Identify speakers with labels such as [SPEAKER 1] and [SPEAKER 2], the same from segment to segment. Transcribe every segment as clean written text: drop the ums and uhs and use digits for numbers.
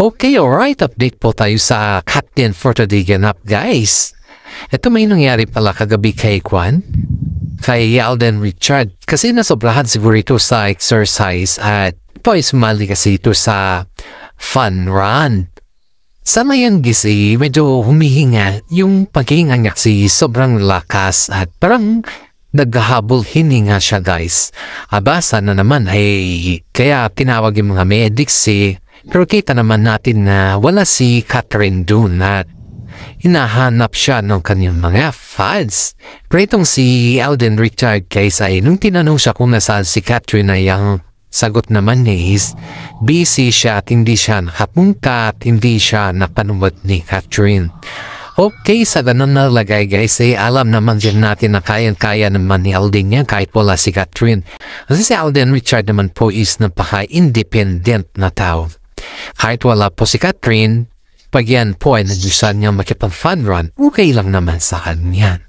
[SPEAKER 1] Okay, alright. Update po tayo sa Captain for today ganap, guys. Ito may nangyari pala kagabi kay kay Alden Richard. Kasi nasobrahan siguro ito sa exercise at ito ay sumali kasi ito sa fun run. Sa mayan gisi, medyo humihinga yung paghinga niya kasi sobrang lakas at parang naghahabol hininga siya, guys. Abasa na naman ay kaya tinawag yung mga medics pero kita naman natin na wala si Catherine dun at hinahanap siya ng kanyang mga fans. Pero itong si Alden Richard kaysa nung tinanong siya kung nasaan si Catherine ay ang sagot naman niya is busy siya at hindi siya nakapunta at hindi siya napanuwad ni Catherine. Okay, sa ganun na lagay, guys, alam naman din natin na kayang-kaya naman ni Alden niya kahit wala si Catherine. Kasi si Alden Richard naman po is napaka-independent na tao. Kahit wala po si Catherine, pag yan po ay nadyusan niya makipag-fun run, okay lang naman sa kanya.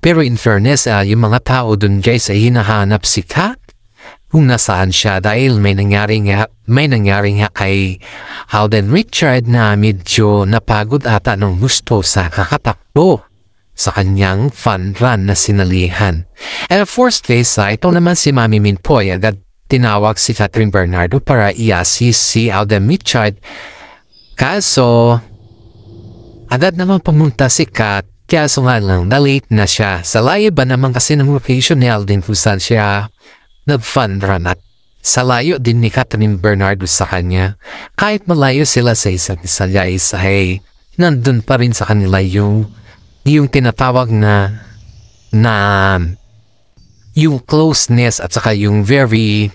[SPEAKER 1] Pero in fairness, yung mga tao dun, guys, ay hinahanap si Kat kung nasaan siya dahil may nangyari nga kay Alden Richard na medyo napagod ata nung gusto sa kakatakbo sa kanyang fun run na sinalihan. And of course, guys, ito naman si Mami Min po ay agad tinawag si Catherine Bernardo para i-assist si Alden Richard. Kaso, agad naman pumunta si Kat, kaso nga lang, na-late na siya. Sa layo ba naman kasi ng location ni Alden kung saan siya nag-fun run at sa layo din ni Catherine Bernardo sa kanya. Kahit malayo sila sa isa't isa, guys, ay nandun pa rin sa kanila yung tinatawag na yung closeness at saka yung very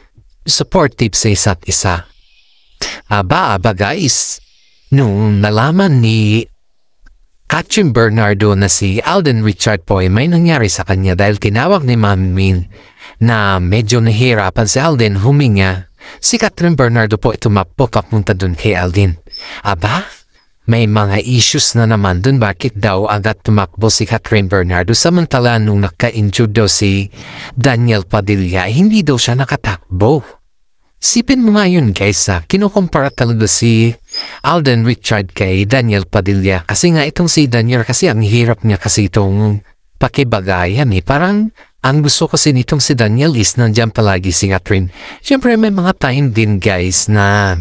[SPEAKER 1] supportive sa isa't isa. Aba, guys, nung nalaman ni Catherine Bernardo na si Alden Richard po ay may nangyari sa kanya dahil tinawag ni Mami Min na medyo nahihirapan si Alden huminga, si Catherine Bernardo po tumakbo papunta dun kay Alden. Aba, may mga issues na naman dun, bakit daw agad tumakbo si Catherine Bernardo samantala nung naka-injured daw si Daniel Padilla, hindi daw siya nakatakbo. Sipin mo nga yun, guys, kinukumpara talaga si Alden Richard kay Daniel Padilla kasi nga itong si Daniel kasi ang hirap niya kasi itong pakibagayan parang ang gusto kasi nitong si Daniel is nandyan palagi si Catherine. Siyempre may mga time din, guys, na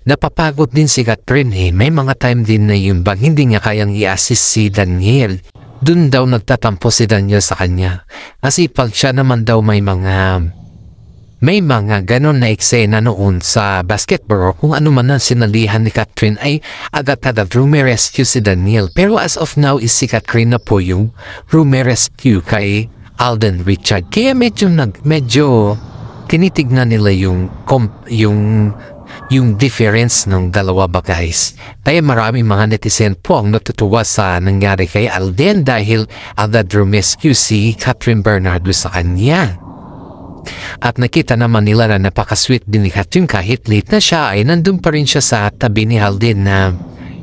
[SPEAKER 1] napapagod din si Catherine may mga time din na yung bang hindi niya kayang i-assist si Daniel. Dun daw nagtatampo si Daniel sa kanya kasi pag siya naman daw may mga ganon na eksena noon sa basketball kung ano man ang sinalihan ni Catherine ay agad-agad rumerescue si Daniel. Pero as of now is si Catherine na po yung rumerescue kay Alden Richard. Kaya medyo tinitignan nila yung difference ng dalawa ba, guys. Kaya maraming mga netizen po ang natutuwa sa nangyari kay Alden dahil agad rumescue si Catherine Bernardo sa kanya. At nakita naman nila na napaka-sweet din ni Catherine kahit late na siya ay nandun pa rin siya sa tabi ni Alden na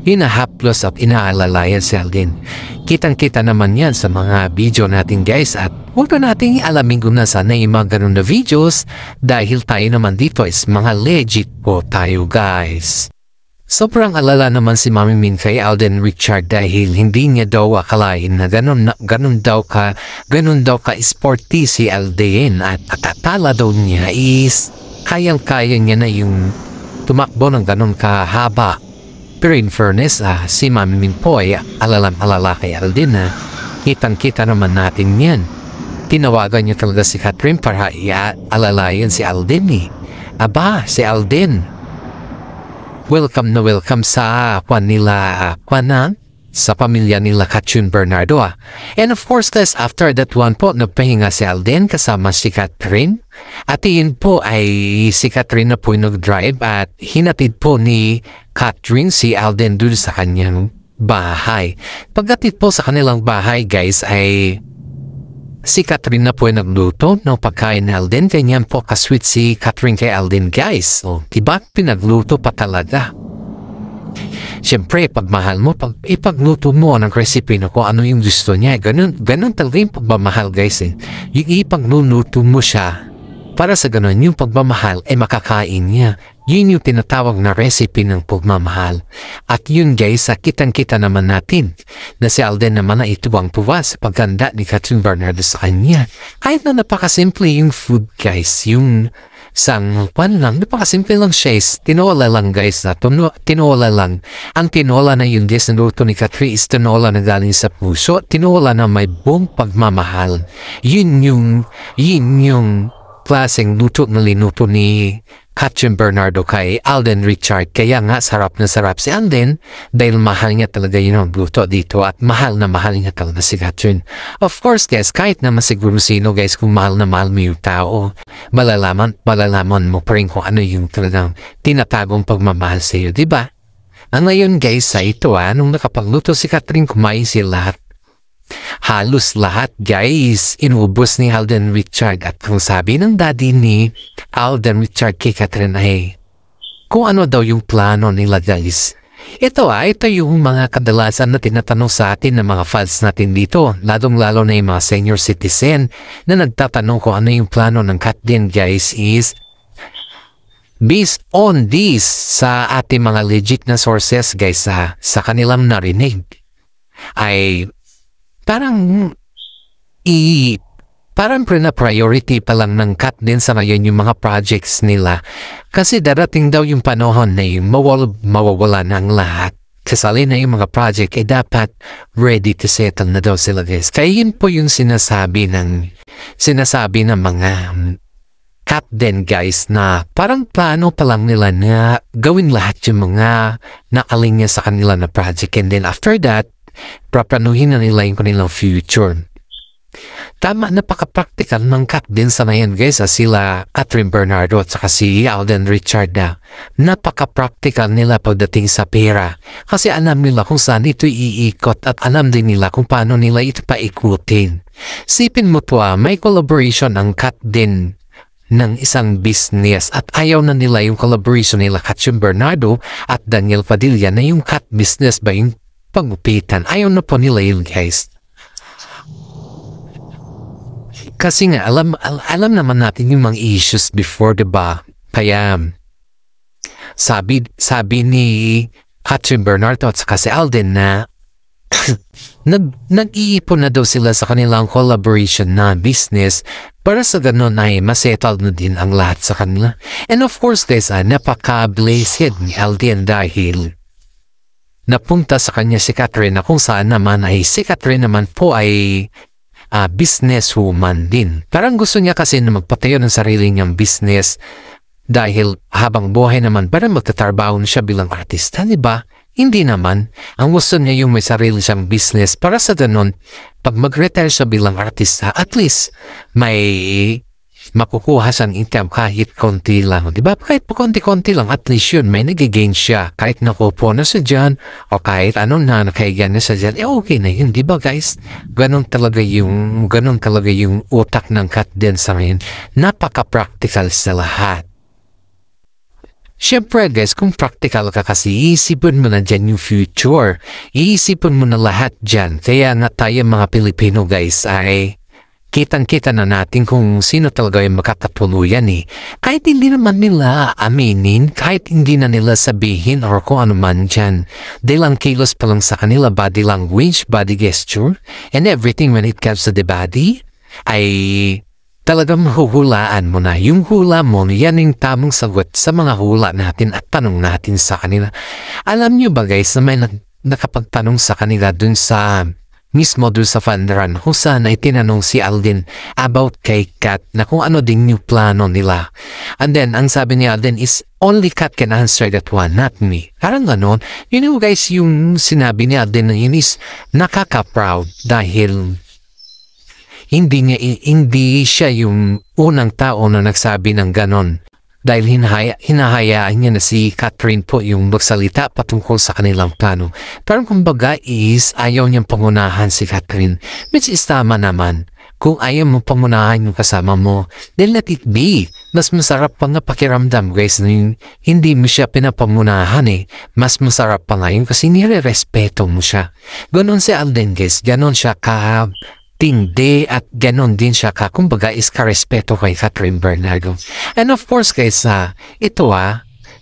[SPEAKER 1] hinahaplos at inaalalayan si Alden. Kitang-kita naman yan sa mga video natin, guys, at huwag na natin alamin kung nasaan na yung mga ganun na videos dahil tayo naman dito is mga legit po tayo, guys. Sobrang alala naman si Mami Min kay Alden Richard dahil hindi niya daw akalain na ganun daw ka sporty si Alden at atatala daw niya is kayang-kaya niya na yung tumakbo ng ganun kahaba. Pero in fairness, si Mami Min po ay alala kay Alden na kitang-kita naman natin yan. Tinawagan niya talaga si Catherine para alalayan si Alden Aba, si Alden, welcome na welcome sa sa pamilya nila Catherine Bernardo. And of course, guys, after that one po, nagpahinga si Alden kasama si Catherine. At yun po ay si Catherine na po nag-drive at hinatid po ni Catherine si Alden dun sa kanyang bahay. Pagdating po sa kanilang bahay, guys, ay si Catherine na po ay nagluto ng pagkain ni Alden. Ganyan po kasweet si Catherine kay Alden, guys. Diba pinagluto pa talaga? Siyempre, pagmahal mo, ipagluto mo ng recipe na kung ano yung gusto niya. Ganun talaga yung pagmamahal, guys. Yung ipagluluto mo siya para sa ganun yung pagmamahal ay makakain niya. Yun yung tinatawag na recipe ng pagmamahal. At yun guys, kitang-kita naman natin na si Alden naman ay tuwang-tuwa sa pagkanda ni Catherine Bernardo sa kanya. Kahit na napakasimple yung food guys, yung lang, napakasimple lang siya is tinola lang guys na tinola lang. Ang tinola na yun guys na luto ni Catherine is tinola na galing sa puso, tinola na may buong pagmamahal. Yun yung klaseng luto na linuto ni Catherine Bernardo kay Alden Richard. Kaya nga sarap na sarap si Alden dahil mahal niya talaga yun ang luto dito at mahal na mahal niya talaga si Catherine. Of course guys, kahit naman siguro sino guys, kung mahal na mahal mo yung tao, malalaman mo pa rin kung ano yung talagang tinatagong pagmamahal sa iyo, diba? Ang ngayon guys, sa ito nung nakapagluto si Catherine, kumain sila lahat. Halos lahat guys, inubos ni Alden Richard at kung sabi ng daddy ni Alden Richard kay Catherine ay kung ano daw yung plano nila guys. Ito yung mga kadalasan na tinatanong sa atin ng mga fans natin dito, lalong-lalo na yung mga senior citizen na nagtatanong kung ano yung plano ng Catherine guys is based on this sa ating mga legit na sources guys sa kanilang narinig ay parang priority pa lang ng Kat din sa ngayon yung mga projects nila. Kasi darating daw yung panahon na yung mawawala na ang lahat. Kasali na yung mga project dapat ready to settle na daw sila guys. Kaya yun po yung sinasabi ng mga Kat din guys na parang plano pa lang nila na gawin lahat yung mga nakalinya sa kanila na project. And then after that, paplanuhin na nila yung kanilang future. Tama, napaka-practical ng Kat din sa ngayon guys sila Catherine Bernardo at saka si Alden Richard na napaka-practical nila pagdating sa pera kasi alam nila kung saan ito iikot at alam din nila kung paano nila ito paikutin. Sipin mo to may collaboration ang Kat din ng isang business at ayaw na nila yung collaboration nila Catherine Bernardo at Daniel Padilla na yung Kat business ba yung pagupitan. Ayaw na po nila yun guys. Kasi nga alam naman natin yung mga issues before, diba? Kaya sabi ni Catherine Bernardo at saka si Alden na nag-iipon na daw sila sa kanilang collaboration na business para sa ganun ay masettle na din ang lahat sa kanila. And of course guys, napaka-blessed ni Alden dahil napunta sa kanya si Catherine na kung saan naman ay si Catherine naman po ay businesswoman din. Parang gusto niya kasi na magpatayo ng sarili niyang business dahil habang buhay naman parang magtatrabaho na siya bilang artista, diba? Hindi naman. Ang gusto niya yung may sarili siyang business para sa ganun, pag mag-retire siya bilang artista, at least may makukuha siyang income kahit konti lang. Diba? Kahit po konti-konti lang, at least yun, may nagigain siya. Kahit nakupo na siya dyan, o kahit anong na nakaigan na siya dyan, okay na yun. Diba guys? Ganon talaga yung utak ng Kat din sa ngayon. Napaka-practical sa lahat. Siyempre guys, kung practical ka kasi, iisipin mo na dyan yung future. Iisipin mo na lahat dyan. Kaya nga tayo mga Pilipino guys ay kitang-kita na natin kung sino talaga yung makakatuluyan Kahit hindi naman nila aminin, kahit hindi na nila sabihin or kung ano man dyan. Dahil ang kilos pa lang sa kanila, body language, body gesture, and everything when it comes to the body, ay talagang mahuhulaan mo na. Yung hula mo, yan yung tamang sagot sa mga hula natin at tanong natin sa kanila. Alam nyo ba guys na may nakapagtanong sa kanila dun sa mismo doon sa Fundran kung saan ay tinanong si Alden about kay Kat na kung ano din yung plano nila. And then, ang sabi ni Alden is, only Kat can answer that one, not me. Parang ganon. You know guys, yung sinabi ni Alden na yun is nakaka-proud dahil hindi siya yung unang tao na nagsabi ng ganon. Dahil hinahayaan niya na si Catherine po yung magsalita patungkol sa kanilang plano. Pero kumbaga is ayaw niyang pangunahan si Catherine. Which is tama naman. Kung ayaw mo pangunahan yung kasama mo, then let it be. Mas masarap pa nga pakiramdam guys na hindi mo siya pinapangunahan Mas masarap pa nga yun kasi nire-respeto mo siya. Ganon si Alden guys. Ganon siya tindi at ganon din siya kumbaga is karespeto kay Catherine Bernardo. And of course guys, ito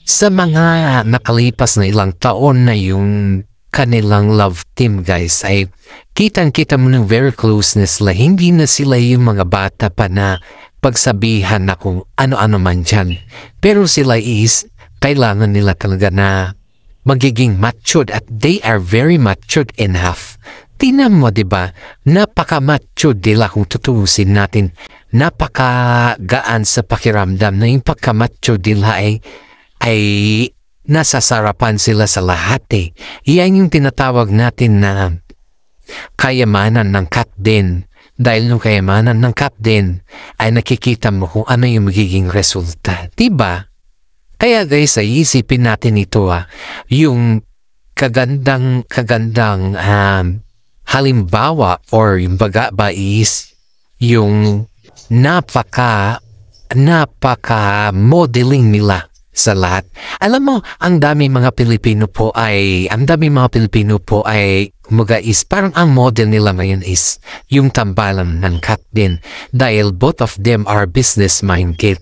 [SPEAKER 1] Sa mga nakalipas na ilang taon na yung kanilang love team guys ay kitang-kita mo ng very closeness la. Hindi na sila yung mga bata pa na pagsabihan na kung ano-ano man dyan. Pero sila is kailangan nila talaga na magiging matured at they are very matured enough. Tingnan mo, diba? Napaka-matured nila kung tutuusin natin. Napaka-gaan sa pakiramdam na yung pagka-matured nila ay nasasarapan sila sa lahat eh. Iyan yung tinatawag natin na kayamanan ng cat din. Dahil yung kayamanan ng cat din ay nakikita mo kung ano yung magiging resulta. Diba? Kaya guys, ay isipin natin ito yung kagandang halimbawa or yung baga ba is yung napaka modeling nila sa lahat. Alam mo, ang dami mga Pilipino po ay kumaga is parang ang model nila ngayon is yung tambalan ng cat din dahil both of them are business minded.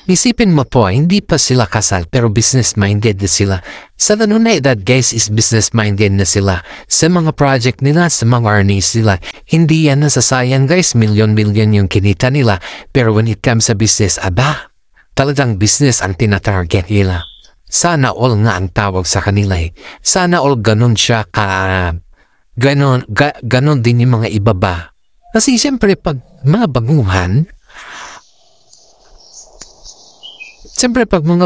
[SPEAKER 1] Isipin mo po, hindi pa sila kasal pero business-minded na sila. Sa ganun na edad guys is business-minded na sila. Sa mga project nila, sa mga earnings nila, hindi yan nasasayang guys, milyon-milyon yung kinita nila. Pero when it comes sa business, talagang business ang tinatarget nila. Sana all nga ang tawag sa kanila eh. Sana all ganun siya ganon din yung mga iba ba. Kasi siyempre pag mga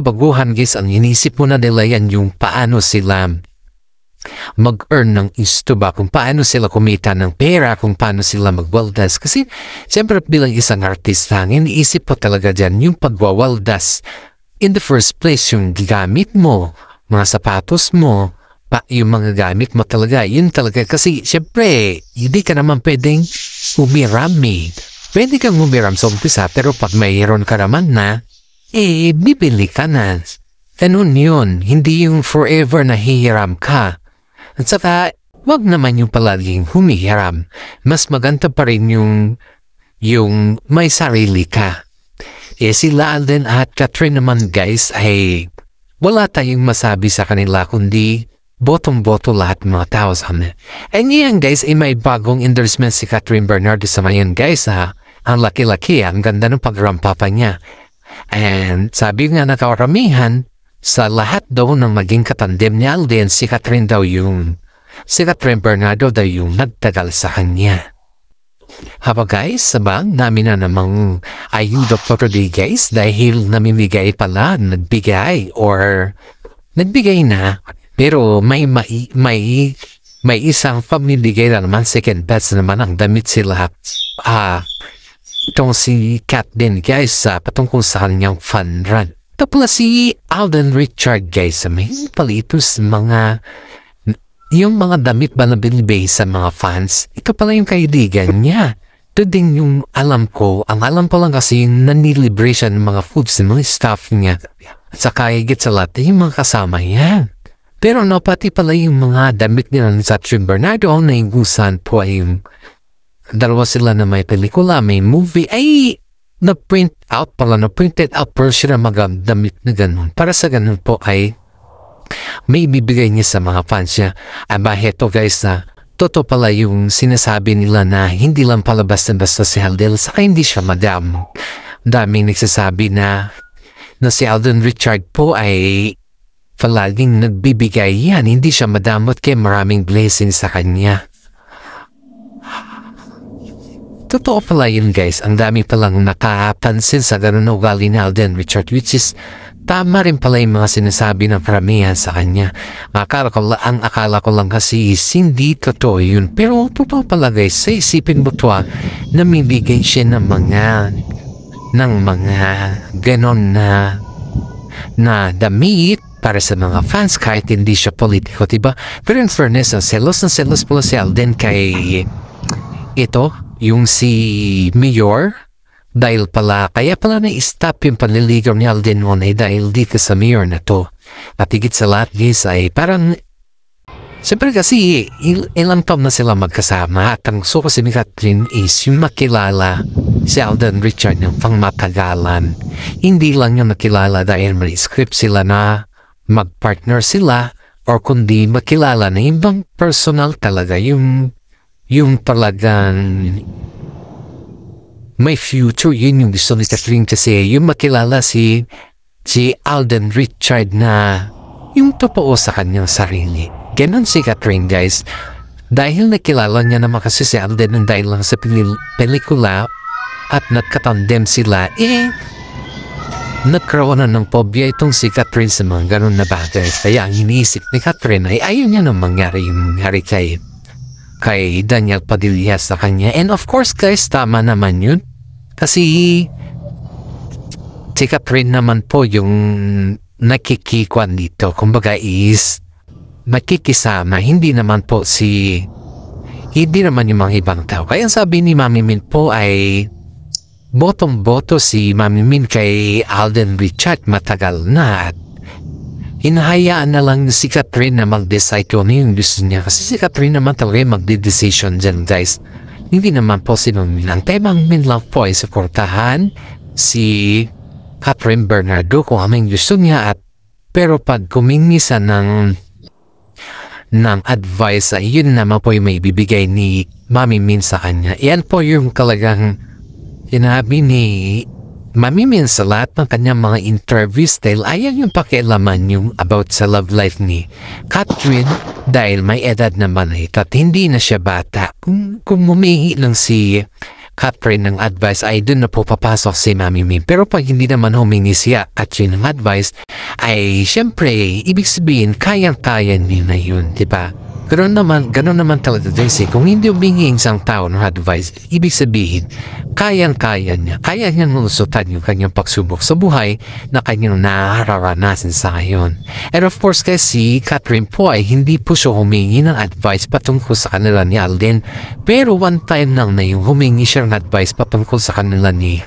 [SPEAKER 1] baguhan guys, ang inisip mo na nila yan yung paano sila mag-earn ng isto ba, kung paano sila kumita ng pera, kung paano sila magwaldas. Kasi siyempre bilang isang artista, iniisip po talaga dyan yung pagwawaldas. In the first place, yung gamit mo, mga sapatos mo, yung mga gamit mo talaga, yun talaga. Kasi siyempre, hindi ka naman pwedeng umiram eh. Pwede kang umiram sa umpisa, pero pag mayroon ka naman na, bibili ka na. Ganun yun. Hindi yung forever na hihiram ka. At saka, wag naman yung palaging humihiram. Mas maganda pa rin yung may sarili ka. Sila Alden at Catherine naman guys ay wala tayong masabi sa kanila kundi botong-boto lahat mga tao sa amin. And yan guys ay may bagong endorsement si Catherine Bernardo sa ngayon guys Ang laki-laki, ang ganda ng pagrampa pa niya. And sabi nga nakakaramihan sa lahat daw ng maging katandem ni Alden, si Catherine Bernardo daw yung nagtagal sa kanya. Haba guys, sabang namin na namang ayuda for today guys dahil namimigay pala, nagbigay na. Pero may isang pamimigay na naman, second batch naman ang damit sila. Itong si Kat din guys patungkol sa kanyang fun run. Ito pala si Alden Richard guys may palito sa yung mga damit ba na binibigay sa mga fans. Ito pala yung kaibigan niya. Ito din yung alam ko lang kasi yung nanilibre siya ng mga foods ng mga staff niya. At saka higit sa lahat yung mga kasama niya. Pero pati pala yung mga damit nila ni Catherine Bernardo ang naingusan po ay yung dalawa sila na may pelikula, may movie, ay na-printed out pero siya na magdamit na ganun. Para sa ganun po ay may bibigay niya sa mga fans niya. Heto guys totoo pala yung sinasabi nila na hindi lang pala basta-basta si Alden, saka hindi siya madam. Daming nagsasabi na si Alden Richard po ay palaging nagbibigay yan. Hindi siya madamot kaya maraming blessings sa kanya. Totoo pala yun guys, ang dami palang nakapansin sa ganun na ugali ni Alden Richard, which is tama rin pala yung mga sinasabi ng karamihan sa kanya. Akala ko lang kasi hindi totoo yun. Pero totoo pala guys, sa isipin mo to namibigay siya ng mga ganon na damit para sa mga fans kahit hindi siya politiko, diba? Pero in fairness, selos pala si Alden kay yung si Mayor dahil kaya pala na-stop yung panliligaw ni Alden noon ay dahil dito sa Mayor na to. At higit sa lahat guys ay parang siyempre kasi ilang taon na sila magkasama at ang gusto kasi ni Catherine is yung makilala si Alden Richard ng pangmatagalan. Hindi lang yung nakilala dahil may script sila na magpartner sila or kundi makilala na ibang personal talaga yung talagang may future. Yun yung gusto ni Catherine kasi yung makilala si Alden Richard na yung totoo sa kanyang sarili. Ganon si Catherine, guys. Dahil nakilala niya naman kasi si Alden dahil lang sa pelikula at nagkatandem sila, nagkaroon na ng phobia itong si Catherine sa mga ganon na bagay. Kaya ang iniisip ni Catherine ay ayaw niya nang mangyari yung nangyari kay Daniel Padilla sa kanya. And of course, guys, tama naman yun. Kasi si Catherine naman po yung nakikikwan dito. Kumbaga is makikisama. Hindi naman yung mga ibang tao. Kaya sabi ni Mami Min po ay botong-boto si Mami Min kay Alden Richard matagal na at hinahayaan na lang si Catherine na mag-decide kung ano yung gusto niya. Kasi si Catherine naman talaga mag-decision dyan, guys. Hindi naman po si Mami Min. Ang temang Min lang po ay suportahan si Catherine Bernardo kung aming gusto niya pero pag kumingisa ng advice ay yun naman po yung may bibigay ni Mami Min sa kanya. Yan po yung talagang sinabi ni Mami Min sa lahat ng kanyang mga interviews dahil ayaw yung pakialaman yung about sa love life ni Catherine dahil may edad naman at hindi na siya bata. Kung humihi lang si Catherine ng advice ay doon na po papasok si Mami Min. Pero pag hindi naman humingi siya at yun ng advice ay syempre ibig sabihin kayang-kaya niya na yun, diba? Ganoon naman talaga guys kung hindi humingi isang tao ng advice, ibig sabihin, kaya niya nulusutan yung kanyang pagsubok sa buhay na kanyang nararanasan sa ngayon. And of course guys, si Catherine po ay hindi po siya humingi ng advice patungkol sa kanila ni Alden, pero one time lang na yung humingi siya ng advice patungkol sa kanila ni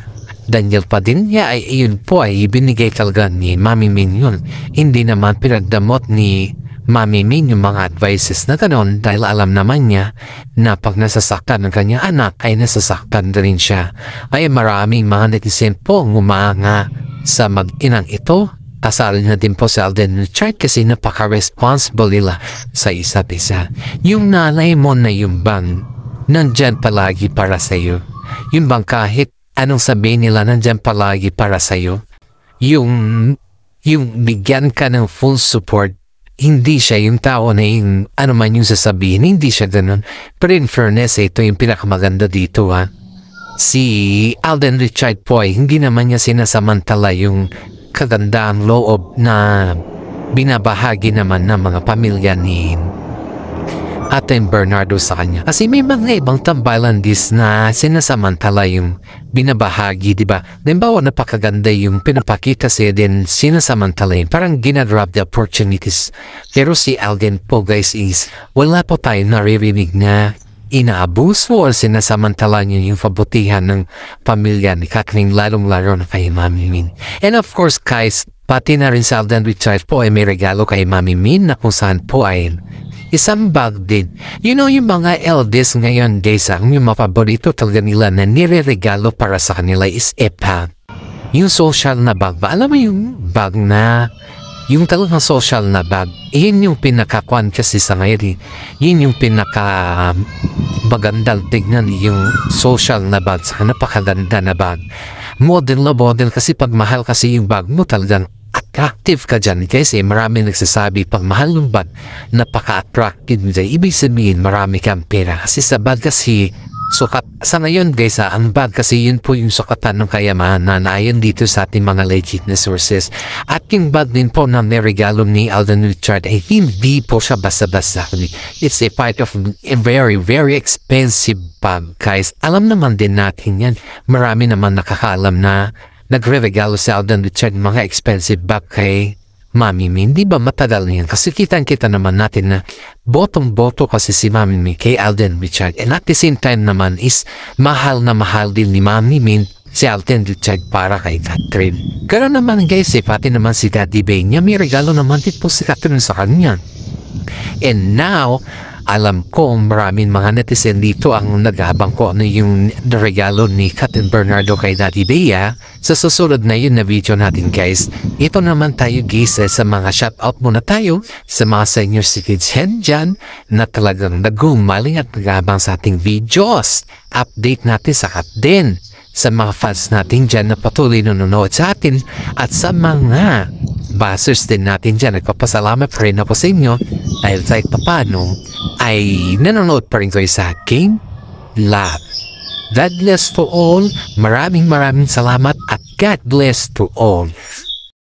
[SPEAKER 1] Daniel Padilla ay iyon po ay ibinigay talaga ni Mami Min yun. Hindi naman pinagdamot ni Mami Min yung mga advices na gano'n dahil alam naman niya na pag nasasaktan ng kanyang anak ay nasasaktan rin siya. Ay maraming mga netizen po ngumanga sa mag-inang ito. Kasali na din po si Alden Richard kasi napaka-responsible nila sa isa't isa. Yung nanay mo na yung bang nandyan palagi para sa'yo. Yung bang kahit anong sabihin nila nandyan palagi para sa'yo. Yung bigyan ka ng full support. Hindi siya yung tao na yung ano man yung sasabihin, hindi siya ganun. Pero in fairness, ito yung pinakamaganda dito Si Alden Richard po ay hindi naman niya sinasamantala yung kagandang loob na binabahagi naman ng mga pamilya ni Ate Bernardo sa kanya. Kasi may mga ibang tambalan na sinasamantala yung binabahagi, diba? Halimbawa, napakaganda yung pinapakita siya din sinasamantala yun. Parang ginagrab the opportunities. Pero si Alden po guys is wala po tayo naririnig na inaabuso o sinasamantala niya yung pabutihan ng pamilya ni Catherine lalong-laro na kay Mami Min. And of course guys, pati na rin si Alden Richard po ay may regalo kay Mami Min na kung saan po ay isang bag din. You know yung mga eldest ngayon guys, yung mapaborito talaga nila na nire-regalo para sa kanila is EPA. Yung social na bag ba? Alam mo yung bag na, yung talagang social na bag, yun yung pinakakwan kasi sa ngayon. Yun yung pinaka magandang tignan yung social na bag. Saka napakaganda na bag. Model kasi pag mahal kasi yung bag mo talagang attractive ka dyan kasi marami nagsasabi pag mahal ng bag napaka-attractive dyan. Ibig sabihin marami kang pera kasi sa bag kasi sukat sa ngayon guys ang bag kasi yun po yung sukatan ng kayamanan na ayon dito sa ating mga legit na sources. At yung bag din po na niregalo ni Alden Richard ay hindi po siya basta-basta. It's a part of a very very expensive bag guys. Alam naman din natin yan. Marami naman nakakaalam na nagre-regalo si Alden Richard mga expensive bag kay Mami Min. Di ba matagal na yan? Kasi kita naman natin na botong-boto kasi si Mami Min kay Alden Richard. And at the same time naman is mahal na mahal din ni Mami Min si Alden Richard para kay Catherine. Ganoon naman guys, pati naman si Daddy Bay niya may regalo naman din po si Catherine sa kanya. And now, Alam ko maraming mga netizen dito ang nag-aabang ko ano yung regalo ni Captain Bernardo kay Daddy Bea. Sa susunod na yun na video natin guys, ito naman tayo guys sa mga shoutout muna tayo sa mga senior citizen dyan na talagang nagumaling at nag-aabang sa ating videos. Update natin sa din sa mga fans natin dyan na patuloy nanonood sa atin at sa mga basers din natin dyan. Nagpapasalamat pa rin ako sa inyo dahil kahit papano ay nanonood pa rin kayo sa aking live. God bless to all. Maraming salamat at God bless to all.